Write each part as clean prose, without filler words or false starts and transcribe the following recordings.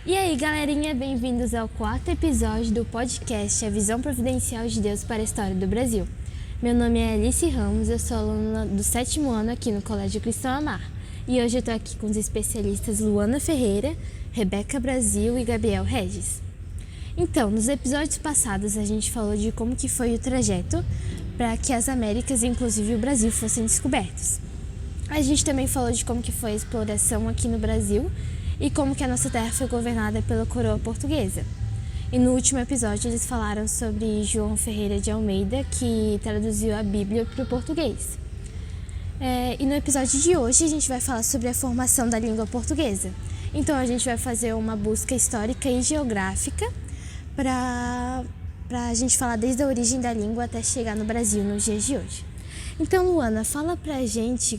E aí, galerinha, bem-vindos ao quarto episódio do podcast A Visão Providencial de Deus para a História do Brasil. Meu nome é Alice Ramos, eu sou aluna do 7º ano aqui no Colégio Cristão Amar. E hoje eu tô aqui com os especialistas Luana Ferreira, Rebeca Brasil e Gabriel Regis. Então, nos episódios passados a gente falou de como que foi o trajeto para que as Américas, inclusive o Brasil, fossem descobertos. A gente também falou de como que foi a exploração aqui no Brasil e como que a nossa terra foi governada pela coroa portuguesa. E no último episódio eles falaram sobre João Ferreira de Almeida, que traduziu a Bíblia para o português. E no episódio de hoje a gente vai falar sobre a formação da língua portuguesa. Então a gente vai fazer uma busca histórica e geográfica para a gente falar desde a origem da língua até chegar no Brasil nos dias de hoje. Então, Luana, fala pra gente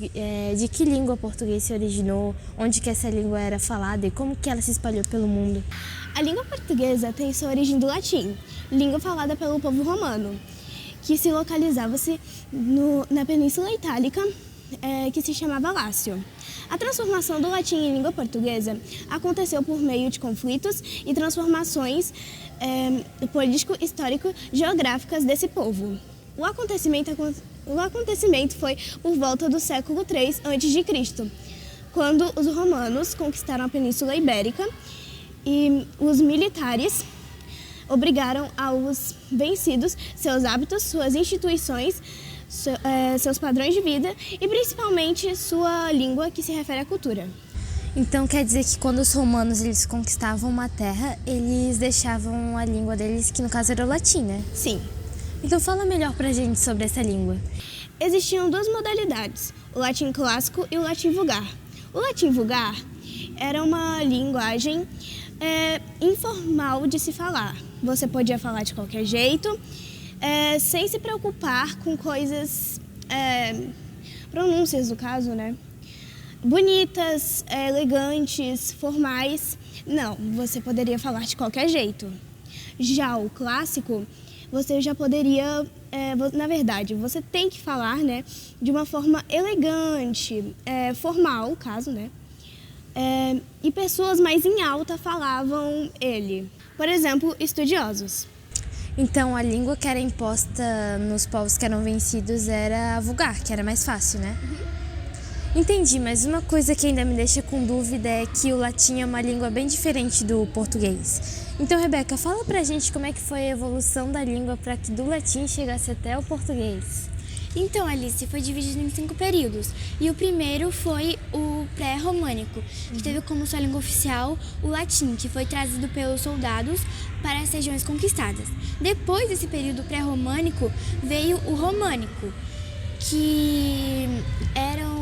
de que língua portuguesa se originou, onde que essa língua era falada e como que ela se espalhou pelo mundo. A língua portuguesa tem sua origem do latim, língua falada pelo povo romano, que se localizava-se na Península Itálica, que se chamava Lácio. A transformação do latim em língua portuguesa aconteceu por meio de conflitos e transformações político-histórico-geográficas desse povo. O acontecimento foi por volta do século III a.C., quando os romanos conquistaram a Península Ibérica e os militares obrigaram aos vencidos seus hábitos, suas instituições, seus padrões de vida e principalmente sua língua, que se refere à cultura. Então quer dizer que quando os romanos eles conquistavam uma terra, eles deixavam a língua deles, que no caso era o latim, né? Sim. Então fala melhor pra gente sobre essa língua. Existiam duas modalidades, o latim clássico e o latim vulgar. O latim vulgar era uma linguagem informal de se falar. Você podia falar de qualquer jeito, sem se preocupar com coisas, pronúncias no caso, né? Bonitas, elegantes, formais. Não, você poderia falar de qualquer jeito. Já o clássico, você já poderia, na verdade, você tem que falar, né, de uma forma elegante, formal, caso, né? E pessoas mais em alta falavam ele. Por exemplo, estudiosos. Então a língua que era imposta nos povos que eram vencidos era a vulgar, que era mais fácil, né? Uhum. Entendi, mas uma coisa que ainda me deixa com dúvida é que o latim é uma língua bem diferente do português. Então, Rebeca, fala pra gente como é que foi a evolução da língua para que do latim chegasse até o português. Então, Alice, foi dividido em 5 períodos. E o primeiro foi o pré-românico, que teve como sua língua oficial o latim, que foi trazido pelos soldados para as regiões conquistadas. Depois desse período pré-românico, veio o românico, que eram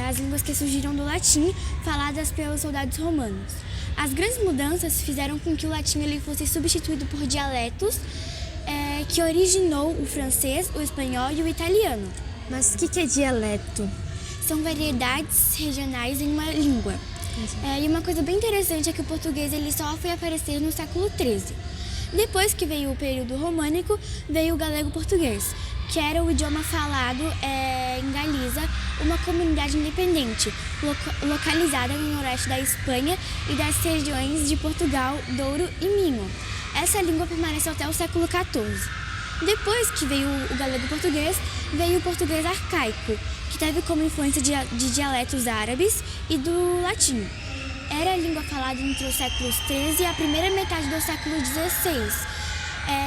as línguas que surgiram do latim, faladas pelos soldados romanos. As grandes mudanças fizeram com que o latim ele fosse substituído por dialetos, que originou o francês, o espanhol e o italiano. Mas o que é dialeto? São variedades regionais em uma língua. E uma coisa bem interessante é que o português ele só foi aparecer no século XIII. Depois que veio o período românico, veio o galego-português, que era o idioma falado em Galiza, uma comunidade independente, localizada no noroeste da Espanha e das regiões de Portugal, Douro e Minho. Essa língua permaneceu até o século XIV. Depois que veio o galego-português, veio o português arcaico, que teve como influência de dialetos árabes e do latim. Era a língua falada entre os séculos XIII e a primeira metade do século XVI.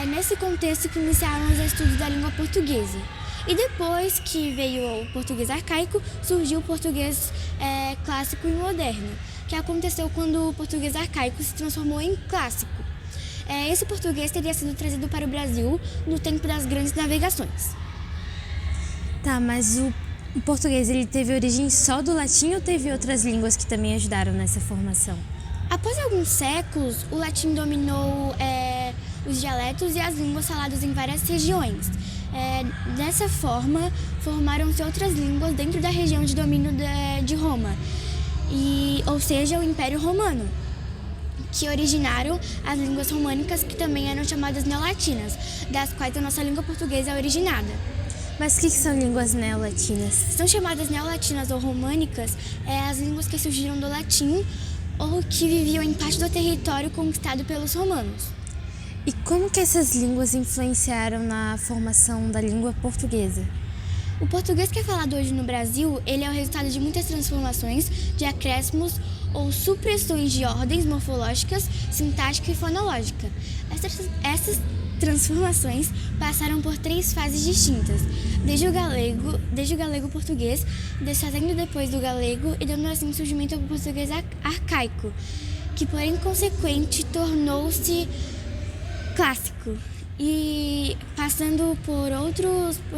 Nesse contexto que iniciaram os estudos da língua portuguesa. E depois que veio o português arcaico, surgiu o português clássico e moderno, que aconteceu quando o português arcaico se transformou em clássico. Esse português teria sido trazido para o Brasil no tempo das grandes navegações. Tá, mas o português ele teve origem só do latim ou teve outras línguas que também ajudaram nessa formação? Após alguns séculos, o latim dominou os dialetos e as línguas faladas em várias regiões. Dessa forma, formaram-se outras línguas dentro da região de domínio de Roma, ou seja, o Império Romano, que originaram as línguas românicas, que também eram chamadas neolatinas, das quais a nossa língua portuguesa é originada. Mas o que são línguas neolatinas? São chamadas neolatinas ou românicas as línguas que surgiram do latim ou que viviam em parte do território conquistado pelos romanos. E como que essas línguas influenciaram na formação da língua portuguesa? O português que é falado hoje no Brasil, ele é o resultado de muitas transformações, de acréscimos ou supressões de ordens morfológicas, sintática e fonológica. Essas transformações passaram por 3 fases distintas, desde o galego português, desfazendo depois do galego e dando assim surgimento ao português arcaico, que por inconsequente tornou-se clássico e passando por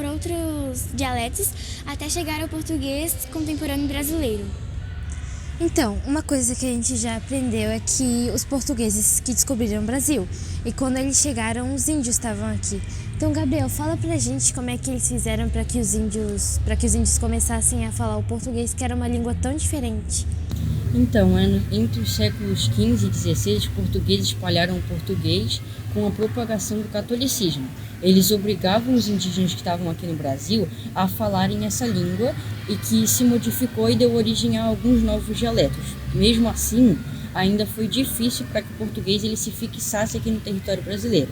outros dialetos até chegar ao português contemporâneo brasileiro. Então, uma coisa que a gente já aprendeu é que os portugueses que descobriram o Brasil, e quando eles chegaram, os índios estavam aqui. Então, Gabriel, fala pra gente como é que eles fizeram para que os índios começassem a falar o português, que era uma língua tão diferente. Então, entre os séculos XV e XVI, os portugueses espalharam o português com a propagação do catolicismo. Eles obrigavam os indígenas que estavam aqui no Brasil a falarem essa língua e que se modificou e deu origem a alguns novos dialetos. Mesmo assim, ainda foi difícil para que o português ele se fixasse aqui no território brasileiro.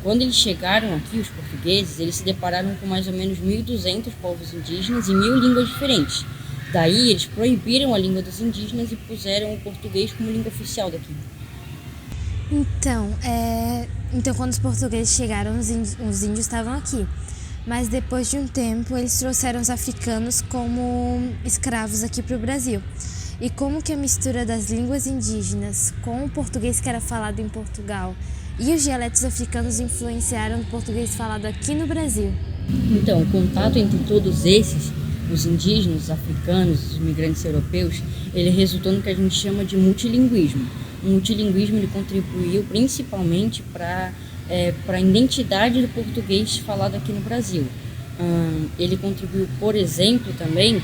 Quando eles chegaram aqui, os portugueses, eles se depararam com mais ou menos 1.200 povos indígenas e 1.000 línguas diferentes. Daí, eles proibiram a língua dos indígenas e puseram o português como língua oficial daqui. Então quando os portugueses chegaram, os índios estavam aqui. Mas depois de um tempo, eles trouxeram os africanos como escravos aqui para o Brasil. E como que a mistura das línguas indígenas com o português que era falado em Portugal e os dialetos africanos influenciaram o português falado aqui no Brasil? Então, o contato entre todos esses, os indígenas, os africanos, os imigrantes europeus, ele resultou no que a gente chama de multilinguismo. O multilinguismo ele contribuiu principalmente para a identidade do português falado aqui no Brasil. Ele contribuiu, por exemplo, também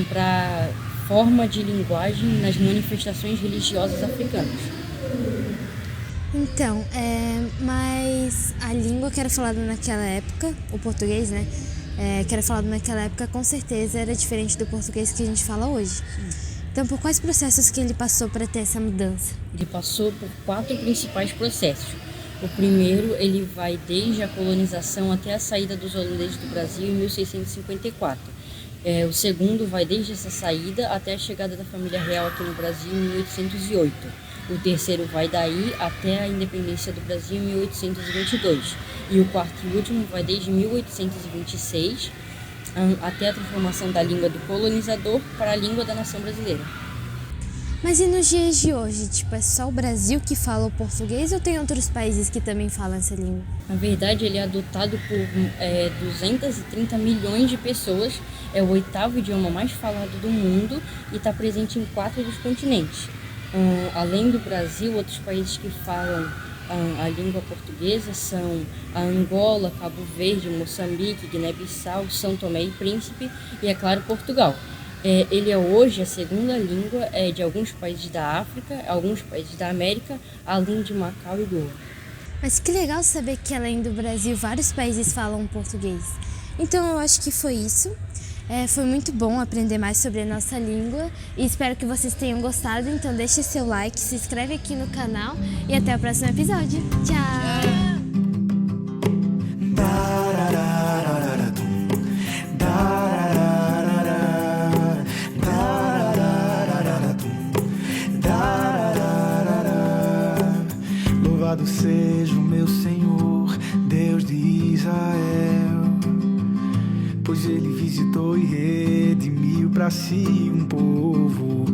para a forma de linguagem nas manifestações religiosas africanas. Então, mas a língua que era falada naquela época, o português, né, que era falado naquela época, com certeza era diferente do português que a gente fala hoje. Então, por quais processos que ele passou para ter essa mudança? Ele passou por 4 principais processos. O primeiro, ele vai desde a colonização até a saída dos holandeses do Brasil em 1654. O segundo vai desde essa saída até a chegada da família real aqui no Brasil em 1808. O terceiro vai daí até a independência do Brasil em 1822. E o quarto e último vai desde 1826 até a transformação da língua do colonizador para a língua da nação brasileira. Mas e nos dias de hoje? É só o Brasil que fala o português ou tem outros países que também falam essa língua? Na verdade, ele é adotado por 230 milhões de pessoas, é o 8º idioma mais falado do mundo e está presente em 4 dos continentes. Além do Brasil, outros países que falam a língua portuguesa são a Angola, Cabo Verde, Moçambique, Guiné-Bissau, São Tomé e Príncipe e, é claro, Portugal. Ele é hoje a segunda língua de alguns países da África, alguns países da América, além de Macau e Goa. Mas que legal saber que além do Brasil, vários países falam português. Então eu acho que foi isso. Foi muito bom aprender mais sobre a nossa língua e espero que vocês tenham gostado. Então deixe seu like, se inscreve aqui no canal e até o próximo episódio. Tchau! Louvado seja o meu Senhor, Deus de Israel, pois ele visitou e redimiu para si um povo.